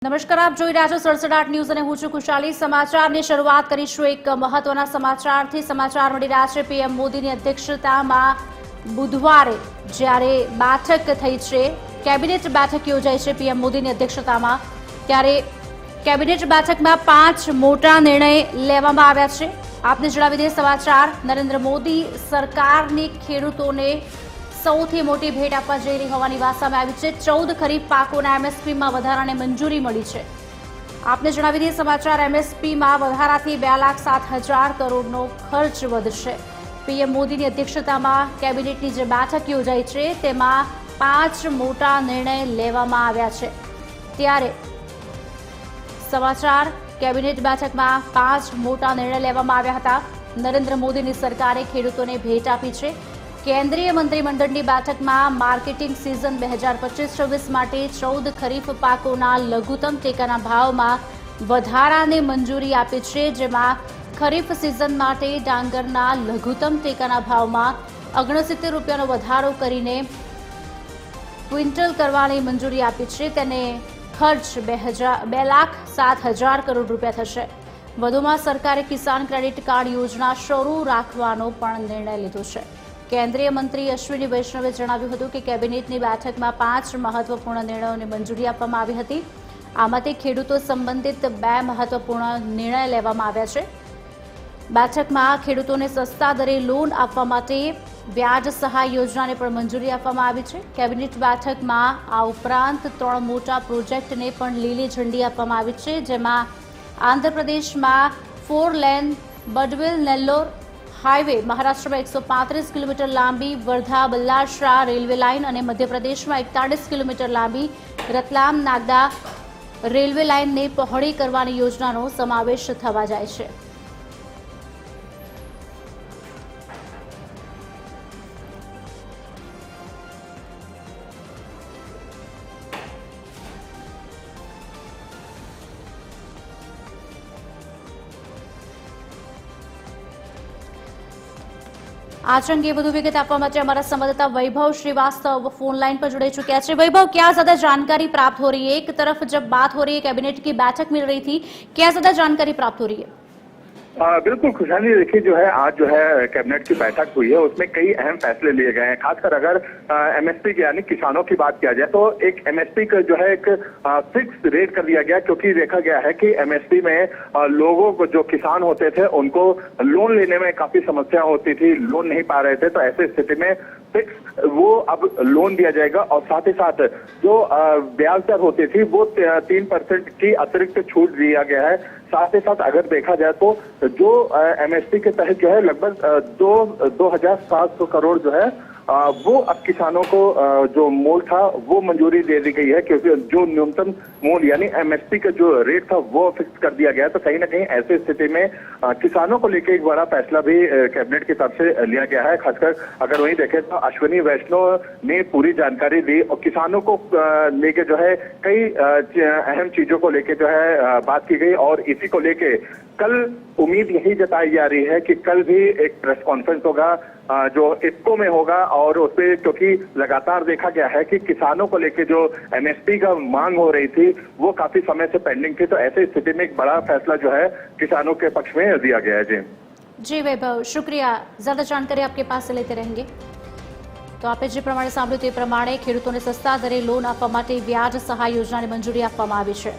નમસ્કાર, આપ જોઈ રહ્યા છો 67 ન્યૂઝ અને હું છું ખુશાલી। સમાચારની શરૂઆત કરીશું એક મહત્વના સમાચારથી। સમાચાર મળી રહ્યા છે પીએમ મોદીની અધ્યક્ષતામાં બુધવારે જ્યારે બેઠક થઈ છે, કેબિનેટ બેઠક યોજાઈ છે પીએમ મોદીની અધ્યક્ષતામાં, ત્યારે કેબિનેટ બેઠકમાં 5 મોટા નિર્ણય લેવામાં આવ્યા છે। આપને જણાવી દઈએ સમાચાર, નરેન્દ્ર મોદી સરકારની ખેડૂતોને સૌથી મોટી ભેટ આપવા જઈ રહી હોવાની વાત સામે આવી છે। 14 ખરીફ પાકોના એમએસપીમાં વધારાને મંજૂરી મળી છે। આપને જણાવી દઈએ સમાચાર, એમએસપીમાં વધારાથી 2,07,000 કરોડનો ખર્ચ વધશે। પીએમ મોદીની અધ્યક્ષતામાં કેબિનેટની જે બેઠક યોજાઈ છે તેમાં 5 મોટા નિર્ણય લેવામાં આવ્યા છે। ત્યારે સમાચાર, કેબિનેટ બેઠકમાં 5 મોટા નિર્ણય લેવામાં આવ્યા હતા। નરેન્દ્ર મોદીની સરકારે ખેડૂતોને ભેટ આપી છે। કેન્દ્રીય મંત્રીમંડળની બેઠકમાં માર્કેટિંગ સિઝન 2025-26 માટે 14 ખરીફ પાકોના લઘુત્તમ ટેકાના ભાવમાં વધારાને મંજૂરી આપી છે, જેમાં ખરીફ સિઝન માટે ડાંગરના લઘુત્તમ ટેકાના ભાવમાં 69 રૂપિયાનો વધારો કરીને ક્વિન્ટલ કરવાની મંજૂરી આપી છે। તેને ખર્ચ 2,07,000 કરોડ રૂપિયા થશે। વધુમાં સરકારે કિસાન ક્રેડિટ કાર્ડ યોજના શરૂ રાખવાનો પણ નિર્ણય લીધો છે। કેન્દ્રીય મંત્રી અશ્વિની વૈષ્ણવે જણાવ્યું હતું કે કેબિનેટની બેઠકમાં 5 મહત્વપૂર્ણ નિર્ણયોને મંજૂરી આપવામાં આવી હતી। આમાંથી ખેડૂતો સંબંધિત 2 મહત્વપૂર્ણ નિર્ણય લેવામાં આવ્યા છે। બેઠકમાં ખેડૂતોને સસ્તા દરે લોન આપવા માટે વ્યાજ સહાય યોજનાને પણ મંજૂરી આપવામાં આવી છે। કેબિનેટ બેઠકમાં આ ઉપરાંત 3 મોટા પ્રોજેક્ટને પણ લીલી ઝંડી આપવામાં આવી છે, જેમાં આંધ્રપ્રદેશમાં 4 લેન બડવિલ નેલ્લોર હાઈવે, મહારાષ્ટ્રમાં 135 કિલોમીટર લાંબી વર્ધા બલ્લાશાહ રેલવે લાઇન અને મધ્યપ્રદેશમાં 41 કિલોમીટર લાંબી રતલામ નાગડા રેલવે લાઇનને પહોળી કરવાની યોજનાનો સમાવેશ થવા જાય છે। आज अंगे વધુ વિગત આપવા માટે हमारा संवाददाता वैभव श्रीवास्तव फोन लाइन पर जुड़े चुके हैं। वैभव, क्या ज्यादा जानकारी प्राप्त हो रही है? एक तरफ जब बात हो रही है कैबिनेट की बैठक मिल रही थी, क्या ज्यादा जानकारी प्राप्त हो रही है? बिल्कुल खुशहाली, देखिए जो है आज जो है कैबिनेट की बैठक हुई है, उसमें कई अहम फैसले लिए गए हैं। खासकर अगर एमएसपी यानी किसानों की बात किया जाए तो एक एमएसपी का जो है एक फिक्स रेट कर दिया गया, क्योंकि देखा गया है कि एमएसपी में लोगों को, जो किसान होते थे, उनको लोन लेने में काफी समस्या होती थी, लोन नहीं पा रहे थे। तो ऐसी स्थिति में फिक्स वो अब लोन दिया जाएगा और साथ ही साथ जो ब्याज दर होती थी वो 3% की अतिरिक्त छूट दिया गया है। साथ ही साथ अगर देखा जाए तो जो एमएसपी के तहत जो है लगभग 2,700 करोड़ जो है वो अब किसानों को जो मूल था वो मंजूरी दे दी गई है, क्योंकि जो न्यूनतम मूल यानी एमएसपी का जो रेट था वो फिक्स कर दिया गया। तो कहीं ना कहीं ऐसी स्थिति में किसानों को लेकर एक बड़ा फैसला भी कैबिनेट की तरफ से लिया गया है। खासकर अगर वहीं देखें तो अश्विनी वैष्णव ने पूरी जानकारी दी और किसानों को लेके जो है कई अहम चीजों को लेके जो है बात की गई। और इसी को लेके कल उम्मीद यही जताई जा रही है कि कल भी एक प्रेस कॉन्फ्रेंस होगा जो इफ्को में होगा, और उसपे क्योंकि लगातार देखा गया है कि किसानों को लेके जो एमएसपी का मांग हो रही थी वो काफी समय से पेंडिंग थी। तो ऐसी स्थिति में एक बड़ा फैसला जो है किसानों के पक्ष में दिया गया है। जी वैभव, शुक्रिया। ज्यादा जानकारी आपके पास से लेते रहेंगे। तो आपे जे प्रमाणे सांभळ्युं ते प्रमाणे खेडूतोने सस्ता दरे लोन आपवा माटे व्याज सहाय योजनाने मंजूरी आपवामां आवी छे।